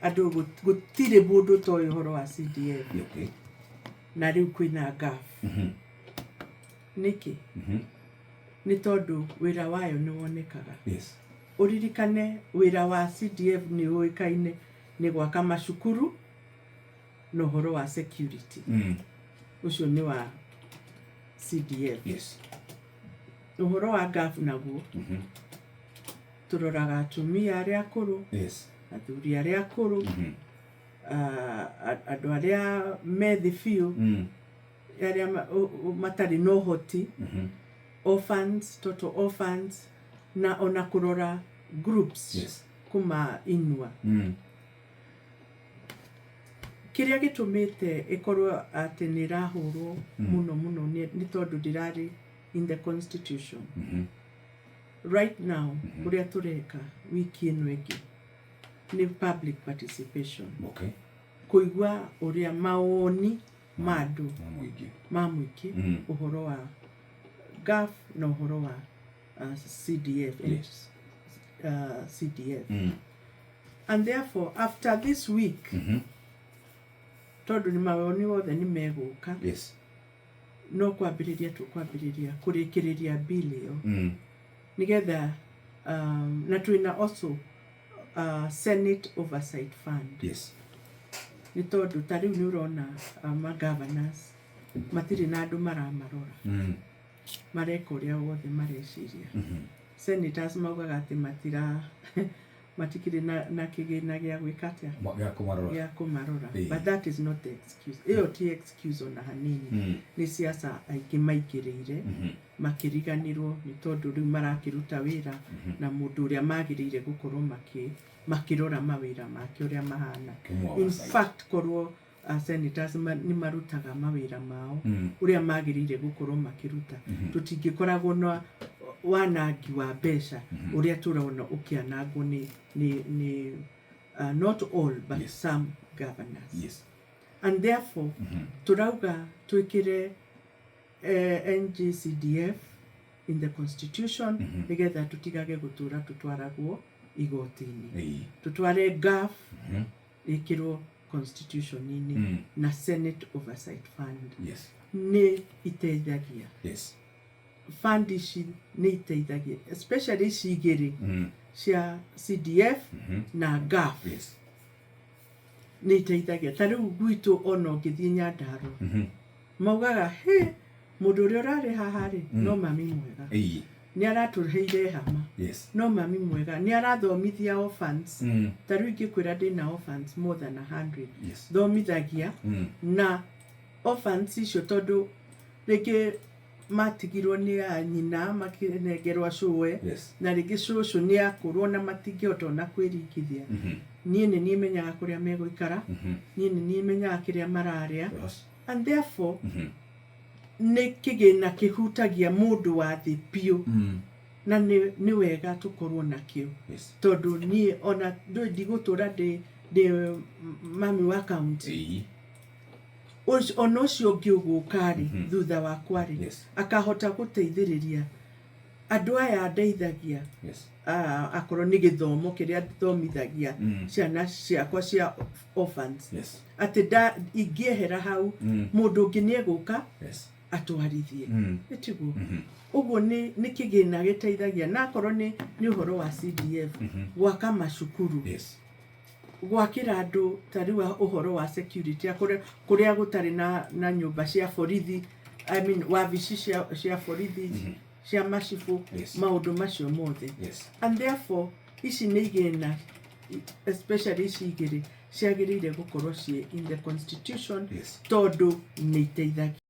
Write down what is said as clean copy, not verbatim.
Andũ gũtirĩ mũndũ toĩ ũhoro wa CDF. Okay. Na rĩu kwĩna GAF. Nĩkĩ? Nĩ tondũ wĩra wayo nĩ wonekaga. Yes. Ũririkane wĩra wa CDF nĩ ũĩkaine nĩ gwaka macukuru na ũhoro wa security. Ũcio nĩ wa CDF. Yes. Ũhoro wa GAF naguo. Tũroraga atumia arĩa akũrũ. Yes. Athuri arĩa akũrũ. Andũ arĩa methi biũ. Arĩa matarĩ na ũhoti. Orphans, total orphans. Na ona kũrora groups. Yes. Kuma inua. Kĩrĩa gĩtũmĩte ĩkorwo atĩ nĩ ĩrahũrwo mũno nĩ tondũ ndĩrarĩ in the constitution. Right now, ũrĩa tũreka wiki ĩno ĩngĩ nĩ public participation. Okay. Kũigua ũrĩa mawoni ma andũ ma mũingĩ ũhoro wa GAF na ũhoro wa CDF. Yes. CDF. And therefore, after this week, tondũ nĩ mawoni wothe nĩ megũka. Yes. No tũkwambĩrĩria kũrĩkĩrĩria bill ĩyo. Nĩgetha na twĩna also Senate Oversight Fund. Yes. Nĩ tondũ ta rĩu nĩ ũrona ma-governors matirĩ na andũ maramarora. Mareka ũrĩa wothe mareciria. Senators maugaga atĩ matikĩrĩ na kĩgĩna gĩa gwĩka atĩa? Gĩa kũmarora. But that is not the excuse. Ĩyo ti excuse ona hanini. Nĩ siasa aingĩ maingĩrĩire makĩriganĩrwo nĩ tondũ rĩu marakĩruta wĩra na mũndũ ũrĩa magĩrĩire gũkorwo makĩrora mawĩra make ũrĩa mahana. In fact, korwo senators nĩ marutaga mawĩra mao ũrĩa magĩrĩire gũkorwo makĩruta. Tũtingĩkoragwo na wanangi wa mbeca ũrĩa tũraona ũkĩanangwo nĩ not all but some governors. Yes. And therefore turauga twĩkĩre NGCDF in the constitution nĩgetha tũtigage gũtũra tũtwaragwo igoti-inĩ. Tũtware GAF ĩkĩrwo constitution-inĩ na Senate Oversight Fund. Yes. Nĩ iteithagia. Yes. Fund ici nĩ iteithagia, especially ici igĩrĩ cia CDF na GAF. Yes. Nĩ iteithagia. Ta rĩu gwitũ ona ũngĩthiĩ Nyandarua maugaga mũndũ ũrĩa ũrarĩ haha rĩ no mami mwega. Nĩ aratũheire hama. Yes. No mami mwega. Nĩ arathomithia orphans. Ta rĩu ingĩkwĩra ndĩna orphans more than 100. Yes. Thomithagia na orphans icio tondũ rĩngĩ matigirwo nĩ nyina makĩnengerwo cũwe. Yes. Na rĩngĩ cũcũ nĩ akũrwo na matingĩhota ona kwĩringithia. Niĩ nĩ niĩ menyaga kũrĩa megũikara. Niĩ nĩ niĩ menyaga kĩrĩa mararĩa. And therefore nĩ kĩgĩna kĩhutagia mũndũ wa thĩ biũ. Na nĩ wega tũkorwo nakĩo. Tondũ niĩ ona ndigũtũra ndĩ mami wa kaunti. Ona ũcio ũngĩ ũgũka rĩ thutha wakwa rĩ akahota gũteithĩrĩria andũ aya ndeithagia. Akorwo nĩ gĩthomo kĩrĩa thomithagia ciana ciakwa cia orphans. Atĩ ingĩehera hau mũndũ ũngĩ nĩ egũka atwarithie. Nĩtiguo. Ũguo nĩ kĩgĩna gĩteithagia. Na akorwo nĩ ũhoro wa CDF gwaka macukuru. Gwakĩra andũ ta rĩu ũhoro wa security kũrĩa gũtarĩ na nyũmba cia borithi, I mean wabici cia borithi cia macibũ, maũndũ macio mothe. And therefore ici nĩ igĩna, especially ici igĩrĩ ciagĩrĩire gũkorwo ciĩ in the constitution tondũ nĩ iteithagia.